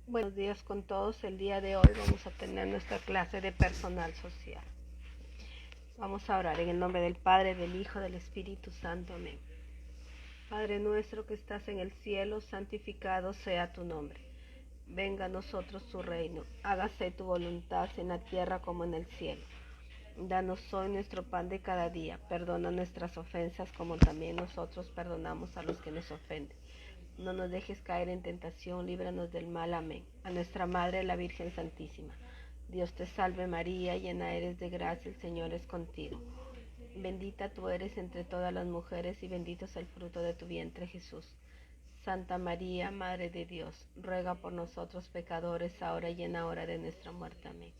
Buenos días con todos. El día de hoy vamos a tener nuestra clase de personal social. Vamos a orar en el nombre del Padre, del Hijo, del Espíritu Santo. Amén. Padre nuestro que estás en el cielo, santificado sea tu nombre. Venga a nosotros tu reino. Hágase tu voluntad en la tierra como en el cielo. Danos hoy nuestro pan de cada día. Perdona nuestras ofensas como también nosotros perdonamos a los que nos ofenden. No nos dejes caer en tentación, líbranos del mal. Amén. A nuestra Madre, la Virgen Santísima. Dios te salve María, llena eres de gracia, el Señor es contigo. Bendita tú eres entre todas las mujeres y bendito es el fruto de tu vientre, Jesús. Santa María, Madre de Dios, ruega por nosotros pecadores, ahora y en la hora de nuestra muerte. Amén.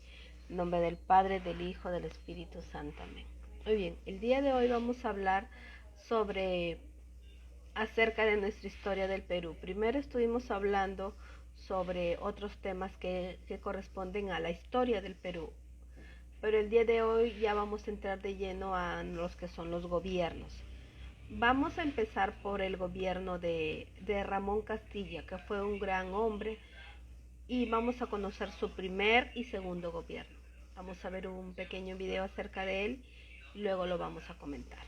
En nombre del Padre, del Hijo, del Espíritu Santo. Amén. Muy bien, el día de hoy vamos a hablar acerca de nuestra historia del Perú. Primero estuvimos hablando sobre otros temas que corresponden a la historia del Perú, pero el día de hoy ya vamos a entrar de lleno a los que son los gobiernos. Vamos a empezar por el gobierno de Ramón Castilla, que fue un gran hombre, y vamos a conocer su primer y segundo gobierno. Vamos a ver un pequeño video acerca de él y luego lo vamos a comentar.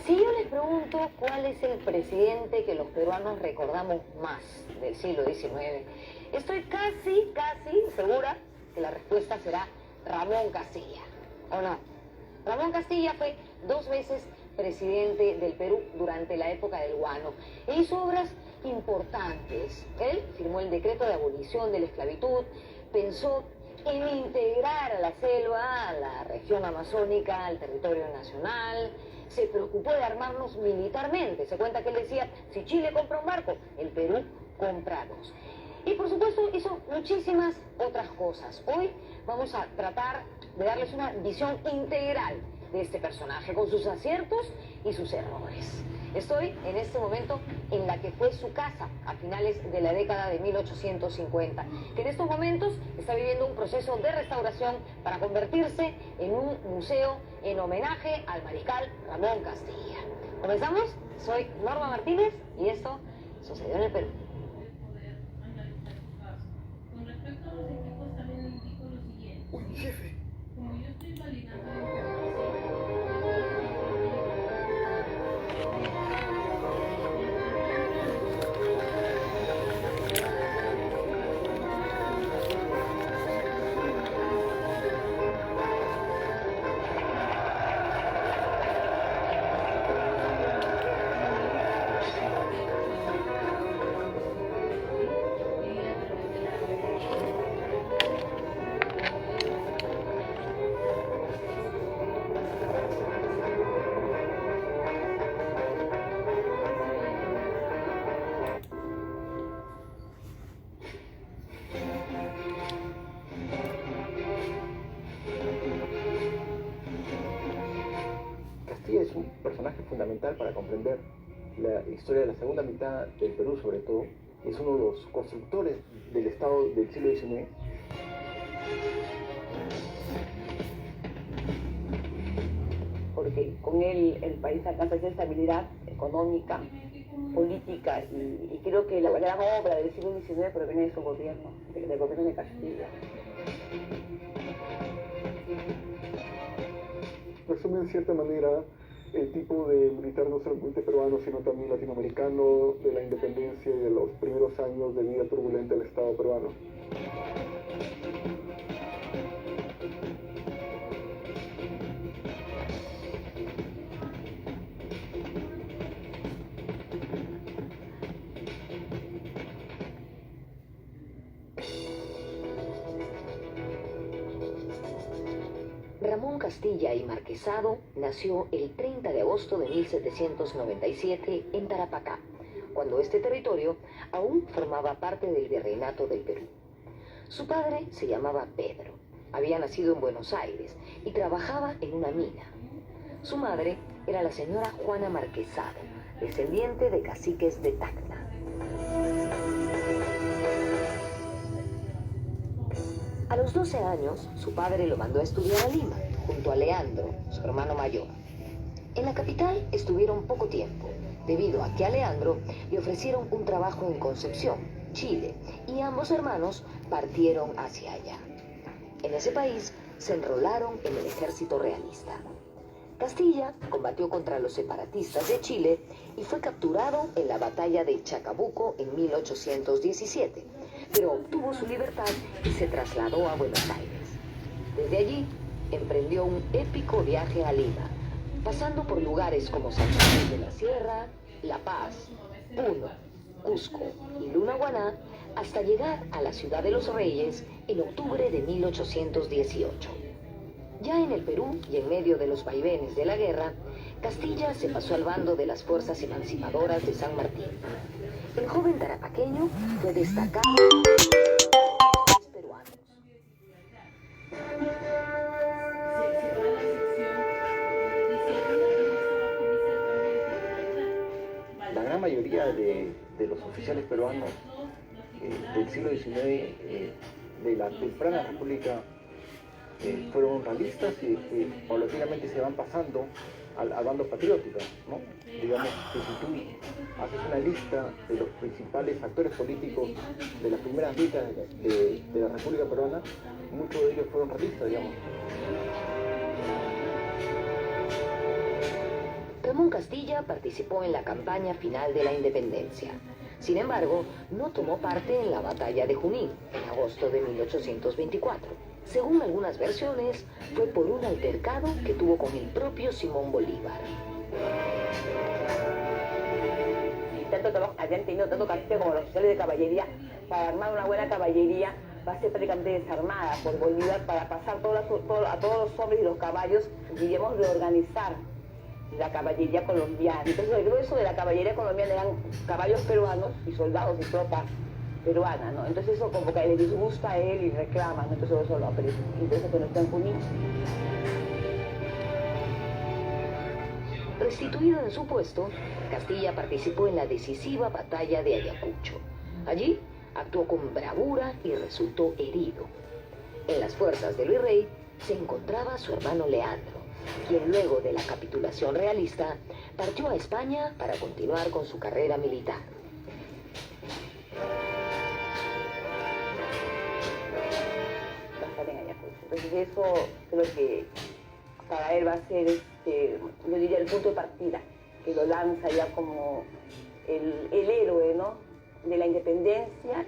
Si yo les pregunto cuál es el presidente que los peruanos recordamos más del siglo XIX, estoy casi segura que la respuesta será Ramón Castilla, ¿o no? Ramón Castilla fue 2 veces presidente del Perú durante la época del Guano e hizo obras importantes. Él firmó el decreto de abolición de la esclavitud, pensó en integrar a la selva, a la región amazónica, al territorio nacional. Se preocupó de armarnos militarmente. Se cuenta que él decía, si Chile compra un barco, el Perú compra 2. Y por supuesto hizo muchísimas otras cosas. Hoy vamos a tratar de darles una visión integral de este personaje, con sus aciertos y sus errores. Estoy en este momento en la que fue su casa a finales de la década de 1850, que en estos momentos está viviendo un proceso de restauración para convertirse en un museo en homenaje al mariscal Ramón Castilla. ¿Comenzamos? Soy Norma Martínez y esto sucedió en el Perú. Con respecto a los equipos, también indico lo siguiente. Uy, jefe. Como yo estoy validando la información, Castilla es un personaje fundamental para comprender la historia de la segunda mitad del Perú, sobre todo. Es uno de los constructores del Estado del siglo XIX. Porque con él el país alcanza esa estabilidad económica, política, y creo que la gran obra del siglo XIX proviene de su gobierno, del gobierno de Castilla. Resume en cierta manera el tipo de militar no solamente peruano, sino también latinoamericano, de la independencia y de los primeros años de vida turbulenta del Estado peruano. Ramón Castilla y Marquesado nació el 30 de agosto de 1797 en Tarapacá, cuando este territorio aún formaba parte del virreinato del Perú. Su padre se llamaba Pedro, había nacido en Buenos Aires y trabajaba en una mina. Su madre era la señora Juana Marquesado, descendiente de caciques de Tacna. A los 12 años, su padre lo mandó a estudiar a Lima, junto a Leandro, su hermano mayor. En la capital estuvieron poco tiempo, debido a que a Leandro le ofrecieron un trabajo en Concepción, Chile, y ambos hermanos partieron hacia allá. En ese país se enrolaron en el ejército realista. Castilla combatió contra los separatistas de Chile y fue capturado en la batalla de Chacabuco en 1817, pero obtuvo su libertad y se trasladó a Buenos Aires. Desde allí emprendió un épico viaje a Lima, pasando por lugares como San Juan de la Sierra, La Paz, Puno, Cusco y Lunahuaná, hasta llegar a la Ciudad de los Reyes en octubre de 1818. Ya en el Perú y en medio de los vaivenes de la guerra, Castilla se pasó al bando de las fuerzas emancipadoras de San Martín. El joven tarapaqueño fue destacado por los peruanos. La gran mayoría de los oficiales peruanos del siglo XIX, de la temprana república, fueron realistas y paulatinamente se van pasando al bando patriótico, ¿no? Digamos que si tú haces una lista de los principales actores políticos de las primeras décadas de la República Peruana, muchos de ellos fueron realistas, digamos. Ramón Castilla participó en la campaña final de la independencia. Sin embargo, no tomó parte en la batalla de Junín, en agosto de 1824. Según algunas versiones, fue por un altercado que tuvo con el propio Simón Bolívar. Tanto trabajo habían tenido tanto Castilla como los oficiales de caballería para armar una buena caballería, va a ser prácticamente desarmada por Bolívar para pasar a todos los hombres y los caballos, diríamos, reorganizar la caballería colombiana. Entonces el grueso de la caballería colombiana eran caballos peruanos y soldados y tropa peruana, ¿no? Entonces eso como que le disgusta a él y reclama, ¿no? Entonces eso lo aprende. Entonces que no está en Junín. Restituido en su puesto, Castilla participó en la decisiva batalla de Ayacucho. Allí actuó con bravura y resultó herido. En las fuerzas del virrey se encontraba su hermano Leandro, quien luego de la capitulación realista partió a España para continuar con su carrera militar. Entonces eso creo que para él va a ser, yo diría, el punto de partida, que lo lanza ya como el héroe, ¿no?, de la independencia.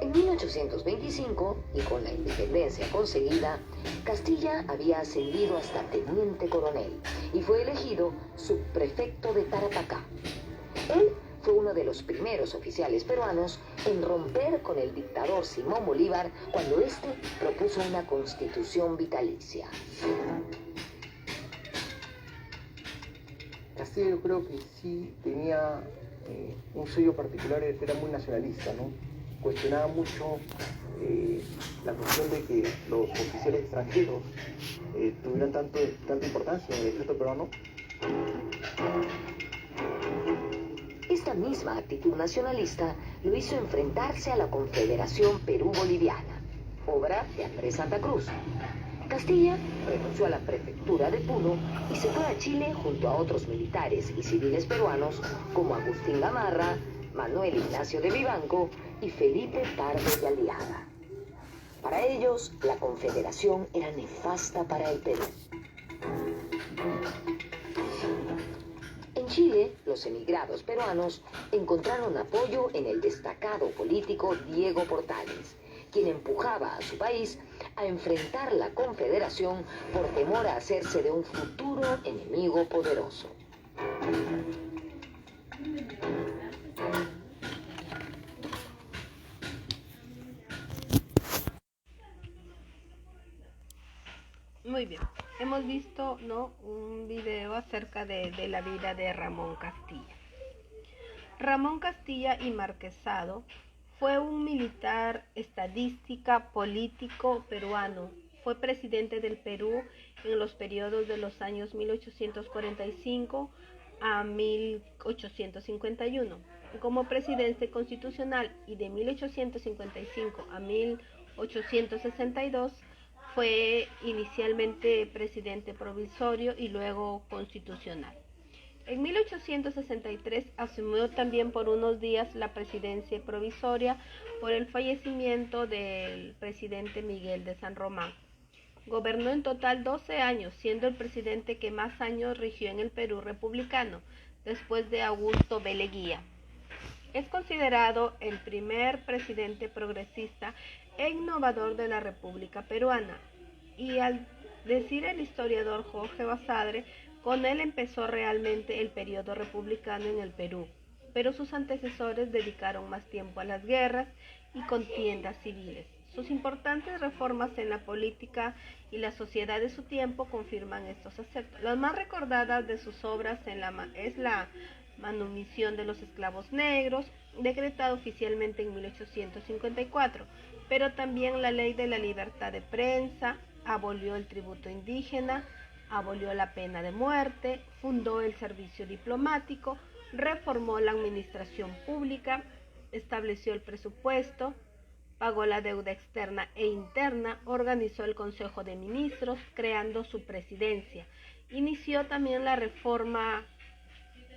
En 1825, y con la independencia conseguida, Castilla había ascendido hasta teniente coronel y fue elegido subprefecto de Tarapacá. Él fue uno de los primeros oficiales peruanos en romper con el dictador Simón Bolívar cuando éste propuso una constitución vitalicia. Castilla yo creo que sí tenía un sello particular, era muy nacionalista, ¿no? Cuestionaba mucho la cuestión de que los oficiales extranjeros tuvieran tanta importancia en el ejército peruano. Esta misma actitud nacionalista lo hizo enfrentarse a la Confederación Perú-Boliviana, obra de Andrés Santa Cruz. Castilla renunció a la prefectura de Puno y se fue a Chile junto a otros militares y civiles peruanos como Agustín Gamarra, Manuel Ignacio de Vivanco y Felipe Pardo de Aliaga. Para ellos, la Confederación era nefasta para el Perú. En Chile, los emigrados peruanos encontraron apoyo en el destacado político Diego Portales, quien empujaba a su país a enfrentar la Confederación por temor a hacerse de un futuro enemigo poderoso. Muy bien, hemos hemos visto, ¿no?, un video acerca de la vida de Ramón Castilla. Ramón Castilla y Marquesado fue un militar, estadística, político peruano. Fue presidente del Perú en los periodos de los años 1845 a 1851. Como presidente constitucional y de 1855 a 1862 fue inicialmente presidente provisorio y luego constitucional. En 1863 asumió también por unos días la presidencia provisoria por el fallecimiento del presidente Miguel de San Román. Gobernó en total 12 años, siendo el presidente que más años rigió en el Perú republicano, después de Augusto B. Leguía. Es considerado el primer presidente progresista e innovador de la República Peruana. Y al decir el historiador Jorge Basadre, con él empezó realmente el periodo republicano en el Perú, pero sus antecesores dedicaron más tiempo a las guerras y contiendas civiles. Sus importantes reformas en la política y la sociedad de su tiempo confirman estos aspectos. Las más recordadas de sus obras es la manumisión de los esclavos negros, decretada oficialmente en 1854, pero también la ley de la libertad de prensa, abolió el tributo indígena, abolió la pena de muerte, fundó el servicio diplomático, reformó la administración pública, estableció el presupuesto, pagó la deuda externa e interna, organizó el Consejo de Ministros, creando su presidencia. Inició también la reforma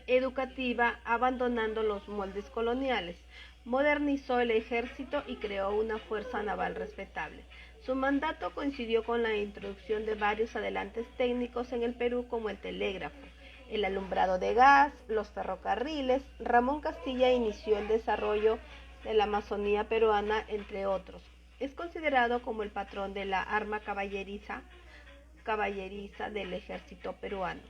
educativa, abandonando los moldes coloniales. Modernizó el ejército y creó una fuerza naval respetable. Su mandato coincidió con la introducción de varios adelantos técnicos en el Perú, como el telégrafo, el alumbrado de gas, los ferrocarriles. Ramón Castilla inició el desarrollo de la Amazonía peruana, entre otros. Es considerado como el patrón de la arma caballeriza del ejército peruano.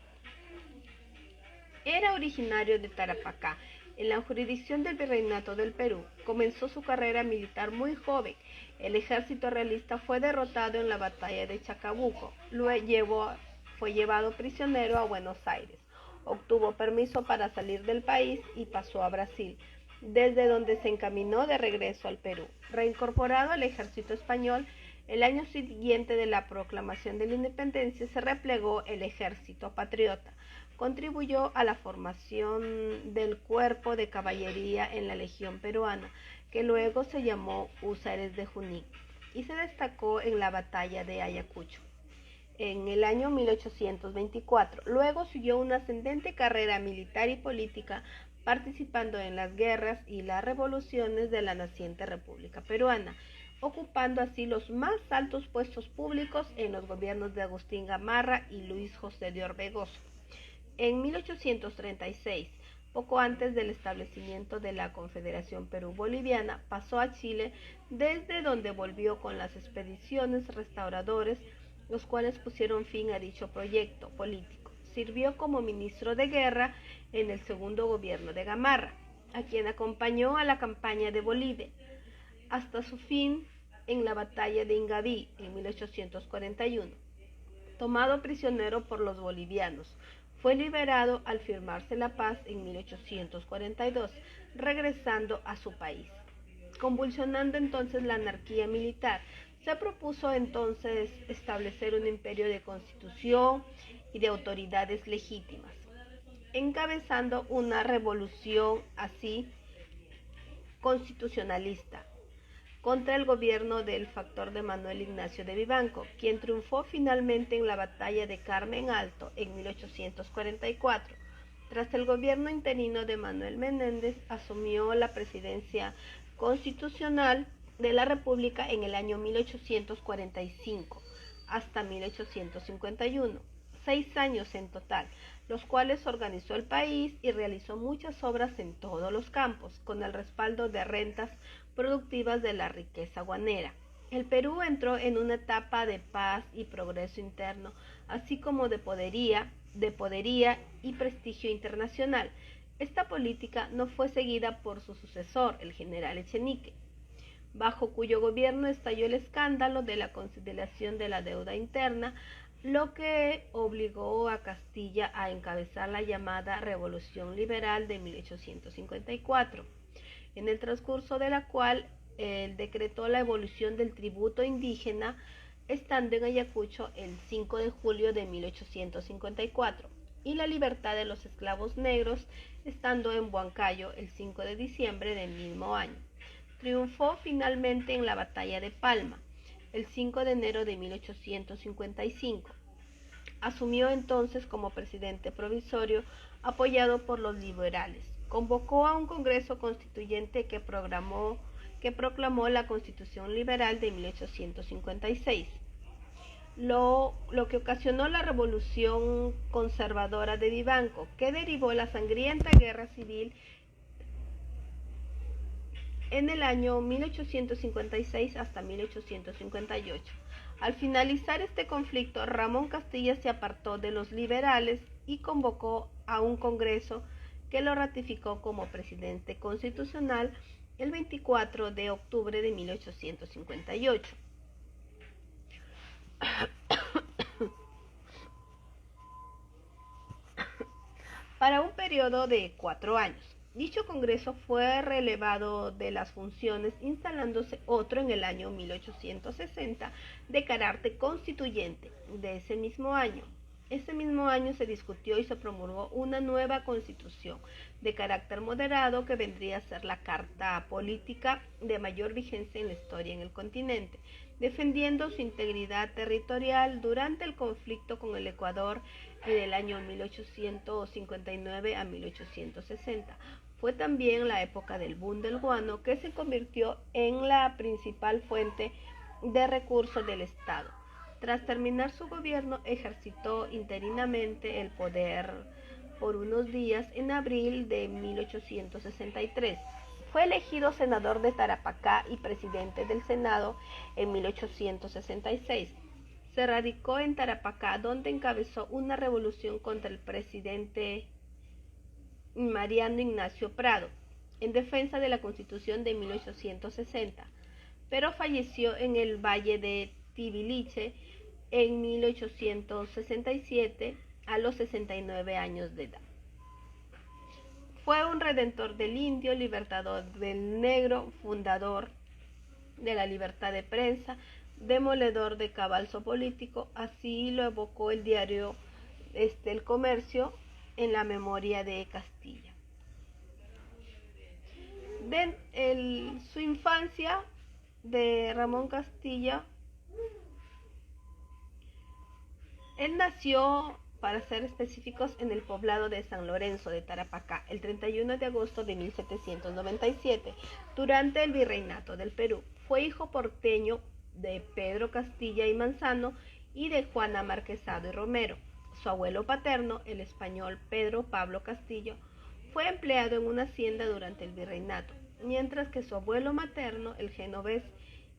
Era originario de Tarapacá, en la jurisdicción del Virreinato del Perú. Comenzó su carrera militar muy joven. El ejército realista fue derrotado en la batalla de Chacabuco. Luego fue llevado prisionero a Buenos Aires. Obtuvo permiso para salir del país y pasó a Brasil, desde donde se encaminó de regreso al Perú. Reincorporado al ejército español, el año siguiente de la proclamación de la independencia se replegó el ejército patriota. Contribuyó a la formación del cuerpo de caballería en la Legión Peruana, que luego se llamó Húsares de Junín, y se destacó en la batalla de Ayacucho en el año 1824. Luego siguió una ascendente carrera militar y política, participando en las guerras y las revoluciones de la naciente República Peruana, ocupando así los más altos puestos públicos en los gobiernos de Agustín Gamarra y Luis José de Orbegoso. En 1836, poco antes del establecimiento de la Confederación Perú-Boliviana, pasó a Chile, desde donde volvió con las expediciones restauradores, los cuales pusieron fin a dicho proyecto político. Sirvió como ministro de guerra en el segundo gobierno de Gamarra, a quien acompañó a la campaña de Bolivia, hasta su fin en la batalla de Ingaví en 1841. Tomado prisionero por los bolivianos, fue liberado al firmarse la paz en 1842, regresando a su país. Convulsionando entonces la anarquía militar, se propuso entonces establecer un imperio de constitución y de autoridades legítimas, encabezando una revolución así constitucionalista contra el gobierno del factor de Manuel Ignacio de Vivanco, quien triunfó finalmente en la batalla de Carmen Alto en 1844. Tras el gobierno interino de Manuel Menéndez, asumió la presidencia constitucional de la República en el año 1845 hasta 1851, 6 años en total, los cuales organizó el país y realizó muchas obras en todos los campos, con el respaldo de rentas productivas de la riqueza guanera. El Perú entró en una etapa de paz y progreso interno, así como de podería y prestigio internacional. Esta política no fue seguida por su sucesor, el general Echenique, bajo cuyo gobierno estalló el escándalo de la consideración de la deuda interna, lo que obligó a Castilla a encabezar la llamada Revolución Liberal de 1854, en el transcurso de la cual él decretó la abolición del tributo indígena, estando en Ayacucho el 5 de julio de 1854, y la libertad de los esclavos negros, estando en Huancayo el 5 de diciembre del mismo año. Triunfó finalmente en la batalla de Palma, el 5 de enero de 1855. Asumió entonces como presidente provisorio, apoyado por los liberales. Convocó a un Congreso Constituyente que proclamó la Constitución Liberal de 1856. Lo que ocasionó la Revolución Conservadora de Vivanco, que derivó la sangrienta guerra civil en el año 1856 hasta 1858. Al finalizar este conflicto, Ramón Castilla se apartó de los liberales y convocó a un Congreso que lo ratificó como presidente constitucional el 24 de octubre de 1858. Para un periodo de 4 años. Dicho Congreso fue relevado de las funciones, instalándose otro en el año 1860 de carácter constituyente. De ese mismo año se discutió y se promulgó una nueva constitución de carácter moderado que vendría a ser la carta política de mayor vigencia en la historia en el continente, defendiendo su integridad territorial durante el conflicto con el Ecuador en el año 1859 a 1860. Fue también la época del boom del guano, que se convirtió en la principal fuente de recursos del Estado. Tras terminar su gobierno, ejercitó interinamente el poder por unos días en abril de 1863. Fue elegido senador de Tarapacá y presidente del Senado en 1866. Se radicó en Tarapacá, donde encabezó una revolución contra el presidente Mariano Ignacio Prado, en defensa de la Constitución de 1860, pero falleció en el Valle de Tibiliche en 1867 a los 69 años de edad. Fue un redentor del indio, libertador del negro, fundador de la libertad de prensa, demoledor de cabalzo político. Así lo evocó el diario El Comercio en la memoria de Castilla. Su infancia de Ramón Castilla, él nació, para ser específicos, en el poblado de San Lorenzo de Tarapacá, el 31 de agosto de 1797, durante el Virreinato del Perú. Fue hijo porteño de Pedro Castilla y Manzano y de Juana Marquesado y Romero. Su abuelo paterno, el español Pedro Pablo Castillo, fue empleado en una hacienda durante el virreinato, mientras que su abuelo materno, el genovés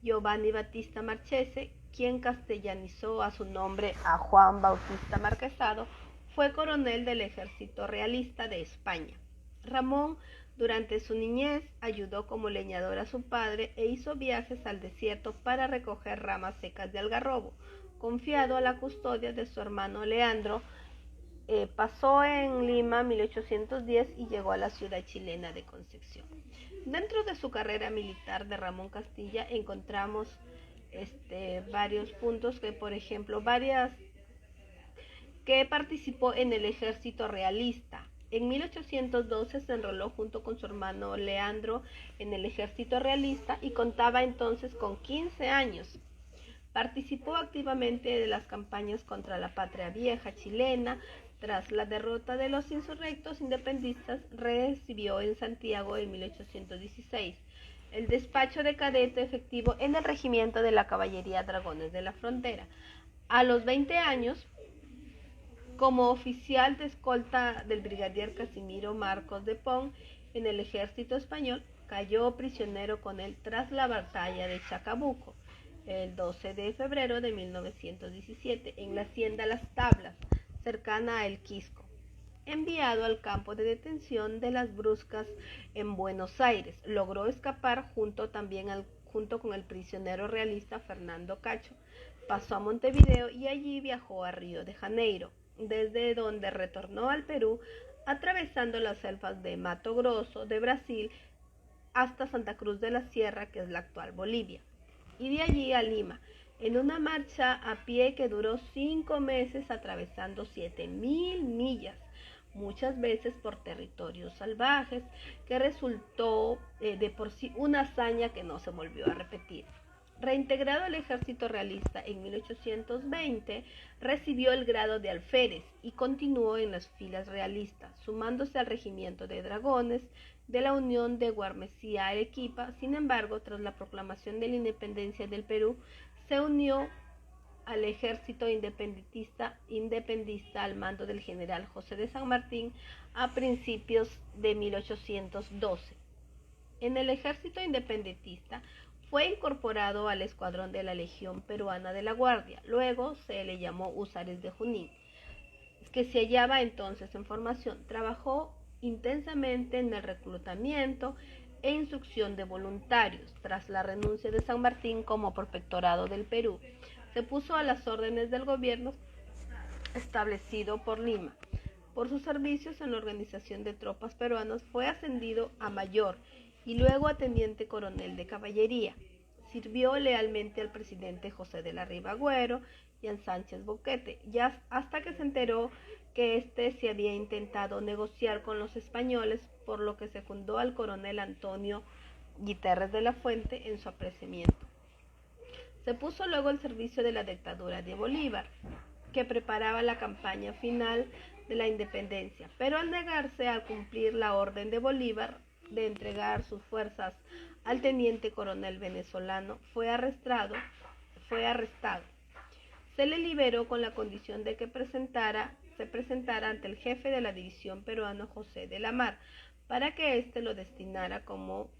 Giovanni Battista Marchese, quien castellanizó a su nombre a Juan Bautista Marquesado, fue coronel del ejército realista de España. Ramón, durante su niñez, ayudó como leñador a su padre e hizo viajes al desierto para recoger ramas secas de algarrobo. Confiado a la custodia de su hermano Leandro, pasó en Lima 1810 y llegó a la ciudad chilena de Concepción. Dentro de su carrera militar de Ramón Castilla encontramos varios puntos que, por ejemplo, que participó en el ejército realista. En 1812 se enroló junto con su hermano Leandro en el ejército realista y contaba entonces con 15 años. Participó activamente de las campañas contra la Patria Vieja chilena. Tras la derrota de los insurrectos independistas, recibió en Santiago en 1816 el despacho de cadete efectivo en el regimiento de la Caballería Dragones de la Frontera. A los 20 años, como oficial de escolta del brigadier Casimiro Marcos de Pon en el ejército español, cayó prisionero con él tras la batalla de Chacabuco, el 12 de febrero de 1917, en la hacienda Las Tablas, cercana a El Quisco. Enviado al campo de detención de Las Bruscas en Buenos Aires, logró escapar junto con el prisionero realista Fernando Cacho. Pasó a Montevideo y allí viajó a Río de Janeiro, desde donde retornó al Perú atravesando las selvas de Mato Grosso de Brasil hasta Santa Cruz de la Sierra, que es la actual Bolivia, y de allí a Lima, en una marcha a pie que duró 5 meses atravesando 7.000 millas, muchas veces por territorios salvajes, que resultó de por sí una hazaña que no se volvió a repetir. Reintegrado al ejército realista en 1820, recibió el grado de alférez y continuó en las filas realistas, sumándose al regimiento de dragones de la Unión de Guarmesía Arequipa. Sin embargo, tras la proclamación de la independencia del Perú, se unió al ejército independentista al mando del general José de San Martín a principios de 1812. En el ejército independentista fue incorporado al escuadrón de la Legión Peruana de la Guardia, luego se le llamó Húsares de Junín, que se hallaba entonces en formación. Trabajó intensamente en el reclutamiento e instrucción de voluntarios. Tras la renuncia de San Martín como protectorado del Perú, se puso a las órdenes del gobierno establecido por Lima. Por sus servicios en la organización de tropas peruanas fue ascendido a mayor y luego a teniente coronel de caballería. Sirvió lealmente al presidente José de la Riva Agüero y a Sánchez Boquete, ya hasta que se enteró que éste se había intentado negociar con los españoles, por lo que secundó al coronel Antonio Guiterres de la Fuente en su apresamiento. Se puso luego al servicio de la dictadura de Bolívar, que preparaba la campaña final de la independencia, pero al negarse a cumplir la orden de Bolívar de entregar sus fuerzas al teniente coronel venezolano, fue arrestado. Se le liberó con la condición de que se presentara ante el jefe de la división peruana, José de la Mar, para que éste lo destinara como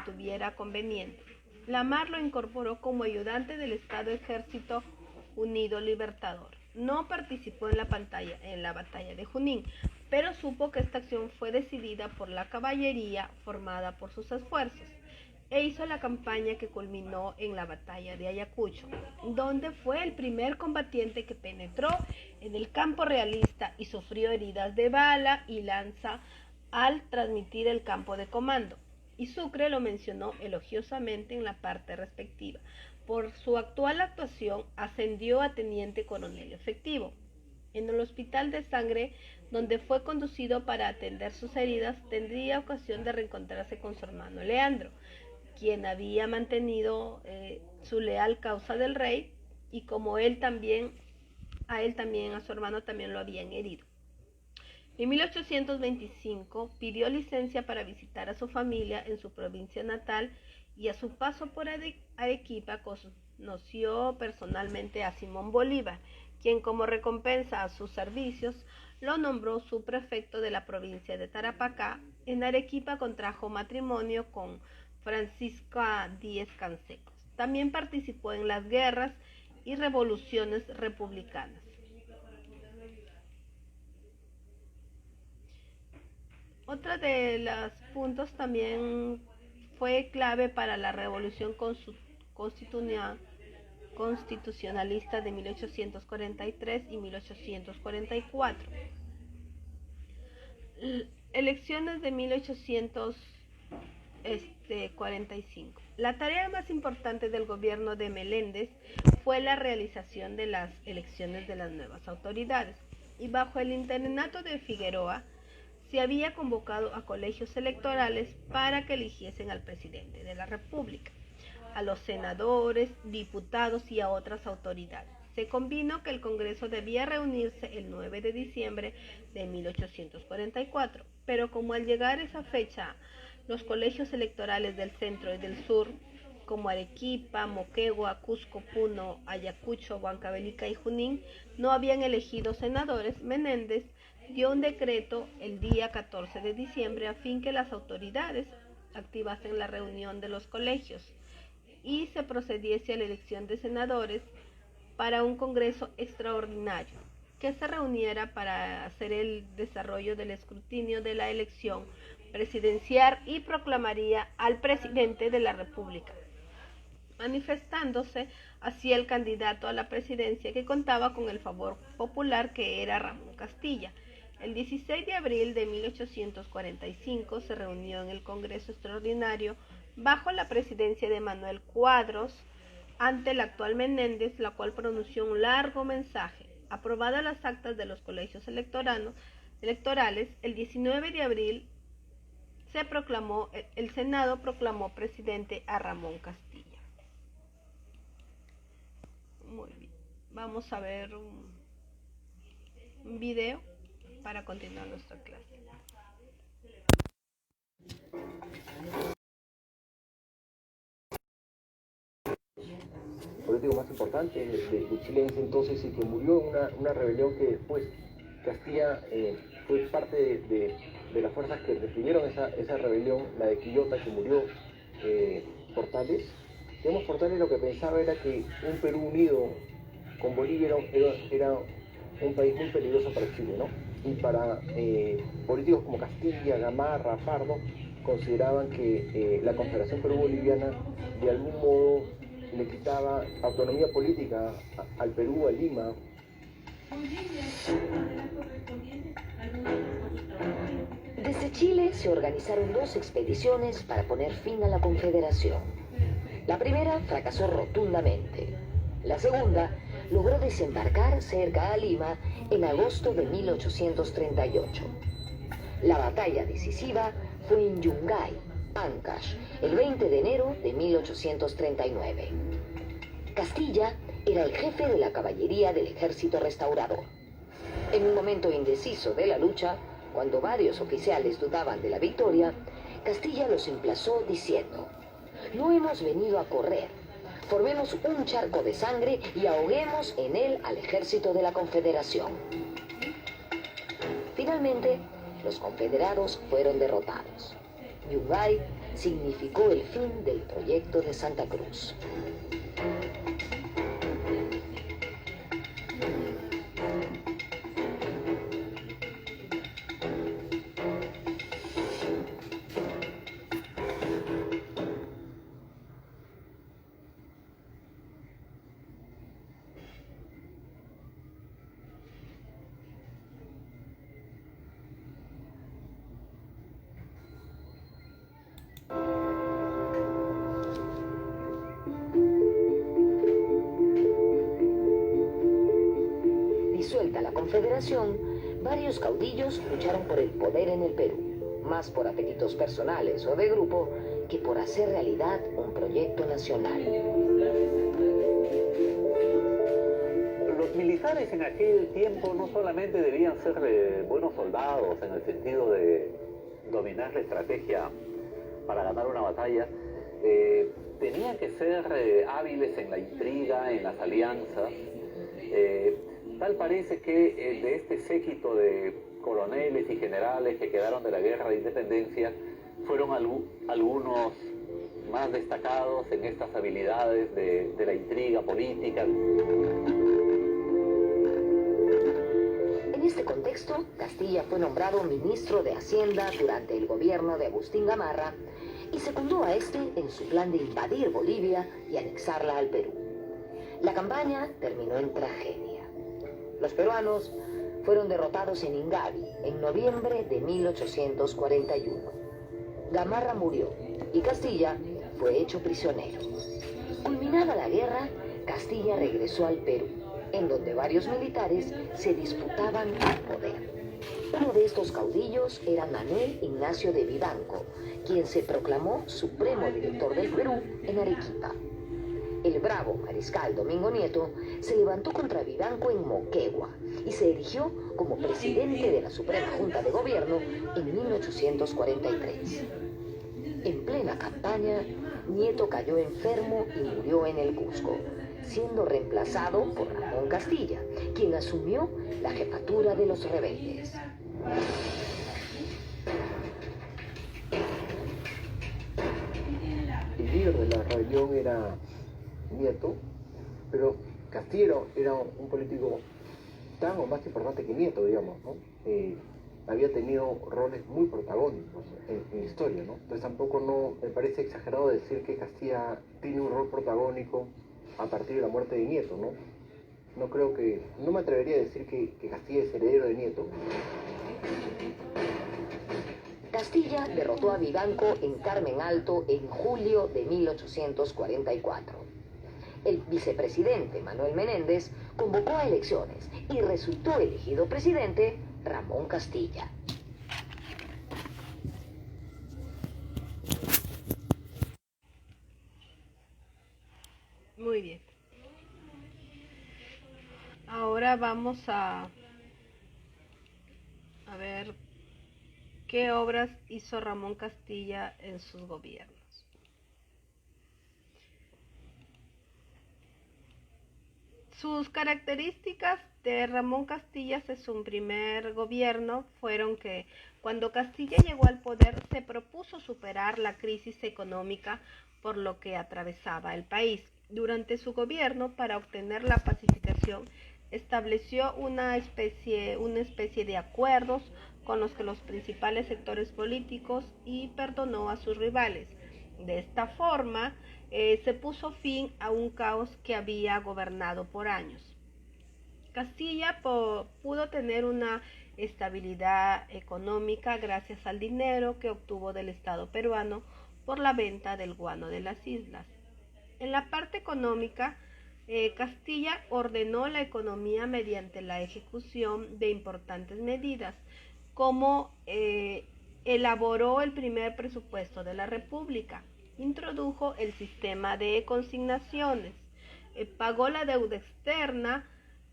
tuviera conveniente. La Mar lo incorporó como ayudante del Estado Ejército Unido Libertador. No participó en la batalla de Junín, pero supo que esta acción fue decidida por la caballería formada por sus esfuerzos, e hizo la campaña que culminó en la batalla de Ayacucho, donde fue el primer combatiente que penetró en el campo realista y sufrió heridas de bala y lanza al transmitir el campo de comando. Y Sucre lo mencionó elogiosamente en la parte respectiva. Por su actual actuación ascendió a teniente coronel efectivo. En el hospital de Sangre, donde fue conducido para atender sus heridas, tendría ocasión de reencontrarse con su hermano Leandro, quien había mantenido su leal causa del rey, y como a su hermano también lo habían herido. En 1825 pidió licencia para visitar a su familia en su provincia natal, y a su paso por Arequipa conoció personalmente a Simón Bolívar, quien como recompensa a sus servicios lo nombró subprefecto de la provincia de Tarapacá. En Arequipa contrajo matrimonio con Francisca Díez Cansecos. También participó en las guerras y revoluciones republicanas. Otra de los puntos también fue clave para la revolución constitucionalista de 1843 y 1844. Elecciones de 1845. La tarea más importante del gobierno de Meléndez fue la realización de las elecciones de las nuevas autoridades, y bajo el interinato de Figueroa se había convocado a colegios electorales para que eligiesen al presidente de la República, a los senadores, diputados y a otras autoridades. Se convino que el Congreso debía reunirse el 9 de diciembre de 1844, pero como al llegar esa fecha los colegios electorales del centro y del sur, como Arequipa, Moquegua, Cusco, Puno, Ayacucho, Huancavelica y Junín, no habían elegido senadores, Menéndez dio un decreto el día 14 de diciembre a fin que las autoridades activasen la reunión de los colegios y se procediese a la elección de senadores para un congreso extraordinario que se reuniera para hacer el desarrollo del escrutinio de la elección presidencial y proclamaría al presidente de la República. manifestándose así el candidato a la presidencia, que contaba con el favor popular, que era Ramón Castilla. El 16 de abril de 1845 se reunió en el Congreso Extraordinario bajo la presidencia de Manuel Cuadros ante el actual Menéndez, la cual pronunció un largo mensaje. Aprobadas las actas de los colegios electorales, el 19 de abril el Senado proclamó presidente a Ramón Castilla. Muy bien, vamos a ver un video para continuar nuestra clase. Político más importante de Chile en ese entonces, y que murió en una rebelión que después Castilla fue parte de las fuerzas que reprimieron esa rebelión, la de Quillota, que murió Portales. Digamos, Portales lo que pensaba era que un Perú unido con Bolivia era un país muy peligroso para Chile, ¿no? Y para políticos como Castilla, Gamarra, Pardo, consideraban que la Confederación Perú-Boliviana de algún modo le quitaba autonomía política al Perú, a Lima. Desde Chile se organizaron 2 expediciones para poner fin a la Confederación. La primera fracasó rotundamente. La segunda logró desembarcar cerca a Lima en agosto de 1838. La batalla decisiva fue en Yungay, Ancash, el 20 de enero de 1839. Castilla era el jefe de la caballería del ejército restaurador. En un momento indeciso de la lucha, cuando varios oficiales dudaban de la victoria, Castilla los emplazó diciendo: «No hemos venido a correr. Formemos un charco de sangre y ahoguemos en él al ejército de la Confederación». Finalmente, los confederados fueron derrotados. Yungay significó el fin del proyecto de Santa Cruz. Disuelta la Confederación, varios caudillos lucharon por el poder en el Perú, más por apetitos personales o de grupo que por hacer realidad un proyecto nacional. Los militares en aquel tiempo no solamente debían ser buenos soldados en el sentido de dominar la estrategia para ganar una batalla, tenían que ser hábiles en la intriga, en las alianzas. Tal parece que de este séquito de coroneles y generales que quedaron de la guerra de independencia, fueron algunos más destacados en estas habilidades de la intriga política. En este contexto, Castilla fue nombrado ministro de Hacienda durante el gobierno de Agustín Gamarra y secundó a este en su plan de invadir Bolivia y anexarla al Perú. La campaña terminó en tragedia. Los peruanos fueron derrotados en Ingavi en noviembre de 1841. Gamarra murió y Castilla fue hecho prisionero. Culminada la guerra, Castilla regresó al Perú, en donde varios militares se disputaban el poder. Uno de estos caudillos era Manuel Ignacio de Vivanco, quien se proclamó supremo director del Perú en Arequipa. El bravo mariscal Domingo Nieto se levantó contra Vivanco en Moquegua y se erigió como presidente de la Suprema Junta de Gobierno en 1843. En plena campaña, Nieto cayó enfermo y murió en el Cusco, siendo reemplazado por Ramón Castilla, quien asumió la jefatura de los rebeldes. El líder de la rebelión era Nieto, pero Castilla era un político tan o más importante que Nieto, digamos, ¿no? había tenido roles muy protagónicos en la historia, ¿no? Entonces tampoco me parece exagerado decir que Castilla tiene un rol protagónico a partir de la muerte de Nieto, ¿no? No me atrevería a decir que Castilla es heredero de Nieto. Castilla derrotó a Vivanco en Carmen Alto en julio de 1844. El vicepresidente Manuel Menéndez convocó a elecciones y resultó elegido presidente Ramón Castilla. Muy bien. Ahora vamos a ver qué obras hizo Ramón Castilla en sus gobiernos. Sus características de Ramón Castilla en su primer gobierno fueron que cuando Castilla llegó al poder se propuso superar la crisis económica por lo que atravesaba el país. Durante su gobierno, para obtener la pacificación, estableció una especie de acuerdos con los principales sectores políticos y perdonó a sus rivales. De esta forma, se puso fin a un caos que había gobernado por años. Castilla pudo tener una estabilidad económica gracias al dinero que obtuvo del Estado peruano por la venta del guano de las islas. En la parte económica, Castilla ordenó la economía mediante la ejecución de importantes medidas, como elaboró el primer presupuesto de la República, introdujo el sistema de consignaciones, pagó la deuda externa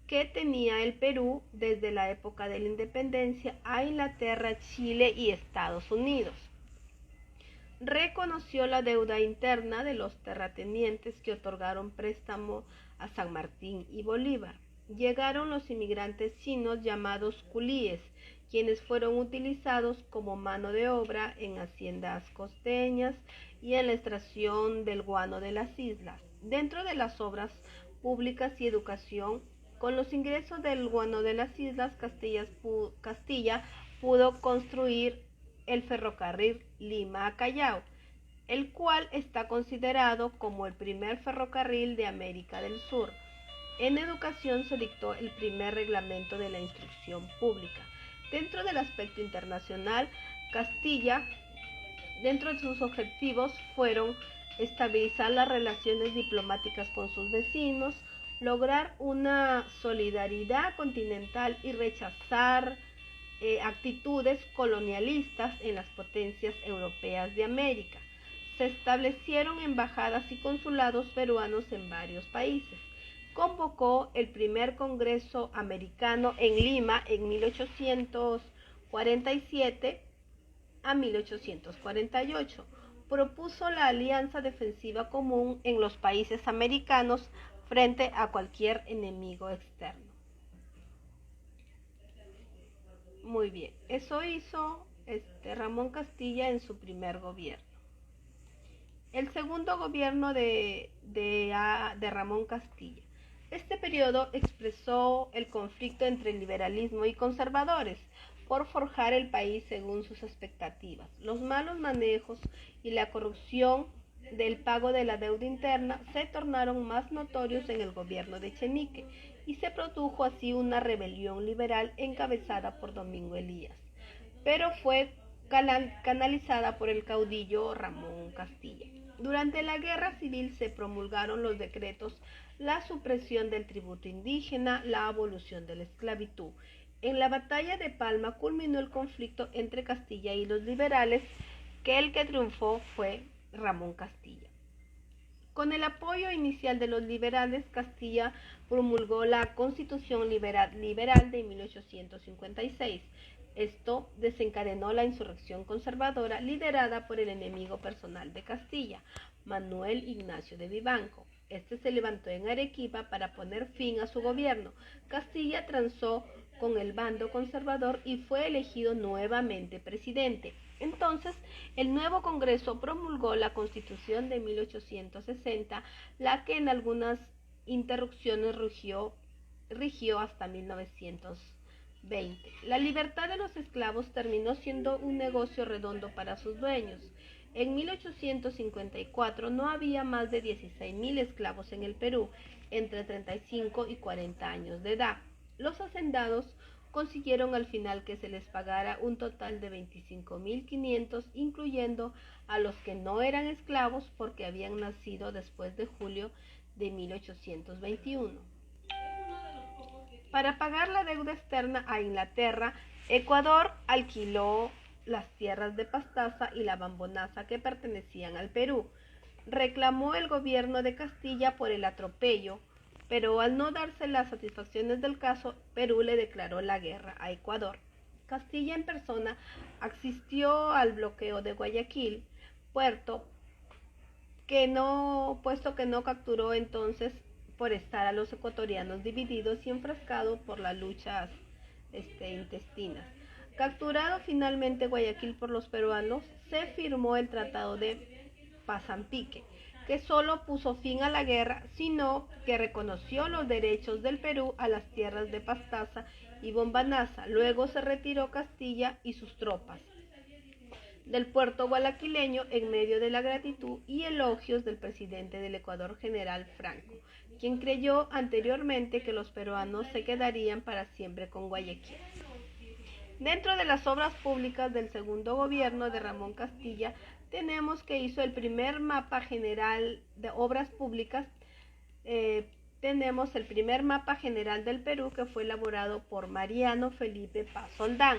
que tenía el Perú desde la época de la independencia a Inglaterra, Chile y Estados Unidos. Reconoció la deuda interna de los terratenientes que otorgaron préstamo a San Martín y Bolívar. Llegaron los inmigrantes chinos llamados culíes, quienes fueron utilizados como mano de obra en haciendas costeñas y en la extracción del guano de las islas. Dentro de las obras públicas y educación, con los ingresos del guano de las islas, Castilla pudo construir el ferrocarril Lima a Callao, el cual está considerado como el primer ferrocarril de América del Sur. En educación se dictó el primer reglamento de la instrucción pública. Dentro del aspecto internacional, Castilla, dentro de sus objetivos fueron estabilizar las relaciones diplomáticas con sus vecinos, lograr una solidaridad continental y rechazar actitudes colonialistas en las potencias europeas de América. Se establecieron embajadas y consulados peruanos en varios países. Convocó el primer Congreso Americano en Lima en 1847 a 1848. Propuso la alianza defensiva común en los países americanos frente a cualquier enemigo externo. Muy bien, eso hizo Ramón Castilla en su primer gobierno. El segundo gobierno de Ramón Castilla. Este periodo expresó el conflicto entre liberalismo y conservadores por forjar el país según sus expectativas. Los malos manejos y la corrupción del pago de la deuda interna se tornaron más notorios en el gobierno de Echenique y se produjo así una rebelión liberal encabezada por Domingo Elías, pero fue canalizada por el caudillo Ramón Castilla. Durante la guerra civil se promulgaron los decretos: la supresión del tributo indígena, la abolición de la esclavitud. En la batalla de Palma culminó el conflicto entre Castilla y los liberales, que el que triunfó fue Ramón Castilla. Con el apoyo inicial de los liberales, Castilla promulgó la Constitución Liberal de 1856. Esto desencadenó la insurrección conservadora liderada por el enemigo personal de Castilla, Manuel Ignacio de Vivanco. Este se levantó en Arequipa para poner fin a su gobierno. Castilla transó con el bando conservador y fue elegido nuevamente presidente. Entonces, el nuevo Congreso promulgó la Constitución de 1860, la que en algunas interrupciones rigió hasta 1900 XX. La libertad de los esclavos terminó siendo un negocio redondo para sus dueños. En 1854 no había más de 16.000 esclavos en el Perú, entre 35 y 40 años de edad. Los hacendados consiguieron al final que se les pagara un total de 25.500, incluyendo a los que no eran esclavos porque habían nacido después de julio de 1821. Para pagar la deuda externa a Inglaterra, Ecuador alquiló las tierras de Pastaza y la Bambonaza que pertenecían al Perú. Reclamó el gobierno de Castilla por el atropello, pero al no darse las satisfacciones del caso, Perú le declaró la guerra a Ecuador. Castilla en persona asistió al bloqueo de Guayaquil, puesto que no capturó entonces por estar a los ecuatorianos divididos y enfrascados por las luchas intestinas. Capturado finalmente Guayaquil por los peruanos, se firmó el Tratado de Pazampique, que solo puso fin a la guerra, sino que reconoció los derechos del Perú a las tierras de Pastaza y Bombanaza. Luego se retiró Castilla y sus tropas del puerto guayaquileño en medio de la gratitud y elogios del presidente del Ecuador, general Franco, quien creyó anteriormente que los peruanos se quedarían para siempre con Guayaquil. Dentro de las obras públicas del segundo gobierno de Ramón Castilla, tenemos que hizo el primer mapa general de obras públicas. Tenemos el primer mapa general del Perú, que fue elaborado por Mariano Felipe Paz Soldán,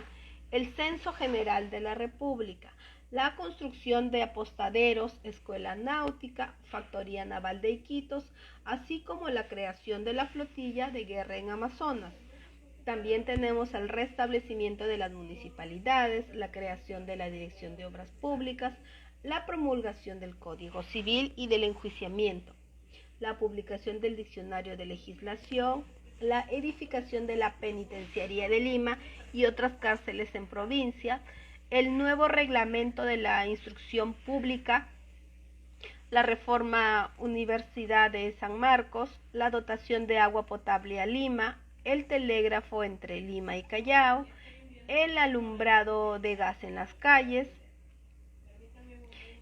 el Censo General de la República, la construcción de apostaderos, escuela náutica, factoría naval de Iquitos, así como la creación de la flotilla de guerra en Amazonas. También tenemos el restablecimiento de las municipalidades, la creación de la Dirección de Obras Públicas, la promulgación del Código Civil y del enjuiciamiento, la publicación del Diccionario de Legislación, la edificación de la Penitenciaría de Lima y otras cárceles en provincia, el nuevo reglamento de la instrucción pública, la reforma Universidad de San Marcos, la dotación de agua potable a Lima, el telégrafo entre Lima y Callao, el alumbrado de gas en las calles,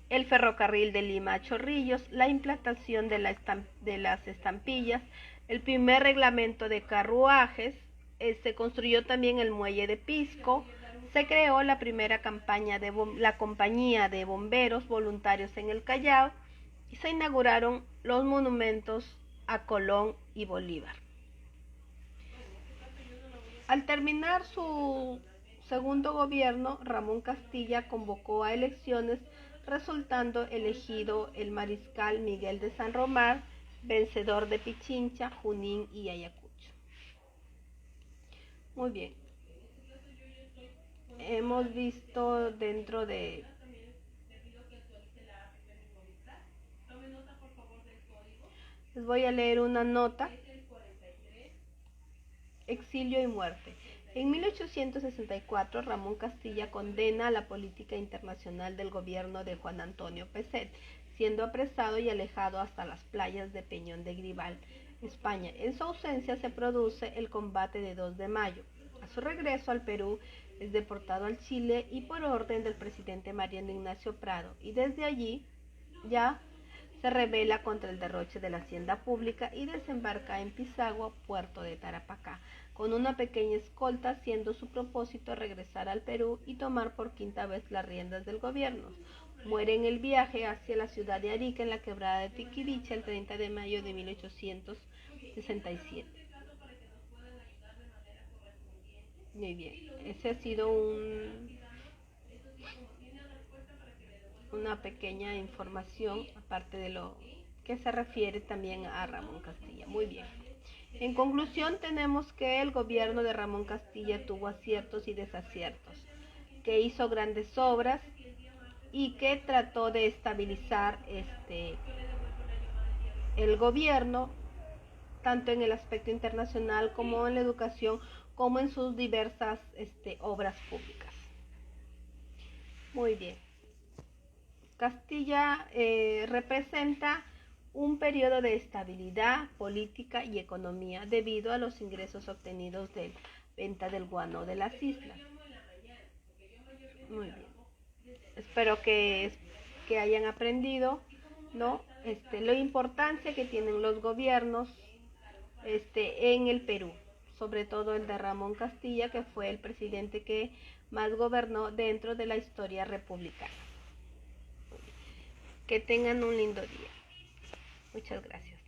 el ferrocarril de Lima a Chorrillos, la implantación de las estampillas, el primer reglamento de carruajes, se construyó también el muelle de Pisco, se creó la primera la compañía de bomberos voluntarios en el Callao y se inauguraron los monumentos a Colón y Bolívar. Al terminar su segundo gobierno, Ramón Castilla convocó a elecciones, resultando elegido el mariscal Miguel de San Román, vencedor de Pichincha, Junín y Ayacucho. Muy bien. Hemos visto dentro de les voy a leer una nota. Exilio y muerte. En 1864, Ramón Castilla condena la política internacional del gobierno de Juan Antonio Pezet, siendo apresado y alejado hasta las playas de Peñón de Gribal, España. En su ausencia se produce el combate de 2 de mayo. A su regreso al Perú, es deportado al Chile y por orden del presidente Mariano Ignacio Prado, y desde allí ya se rebela contra el derroche de la hacienda pública y desembarca en Pisagua, puerto de Tarapacá, con una pequeña escolta, siendo su propósito regresar al Perú y tomar por quinta vez las riendas del gobierno. Muere en el viaje hacia la ciudad de Arica, en la quebrada de Tiquiricha, el 30 de mayo de 1867. Muy bien, ese ha sido una pequeña información, aparte de lo que se refiere también a Ramón Castilla. Muy bien. En conclusión, tenemos que el gobierno de Ramón Castilla tuvo aciertos y desaciertos, que hizo grandes obras y que trató de estabilizar el gobierno, tanto en el aspecto internacional como en la educación, como en sus diversas obras públicas. Muy bien. Castilla representa un periodo de estabilidad política y economía debido a los ingresos obtenidos del venta del guano de las islas. Muy bien. Espero que hayan aprendido, ¿no? La importancia que tienen los gobiernos en el Perú, sobre todo el de Ramón Castilla, que fue el presidente que más gobernó dentro de la historia republicana. Que tengan un lindo día. Muchas gracias.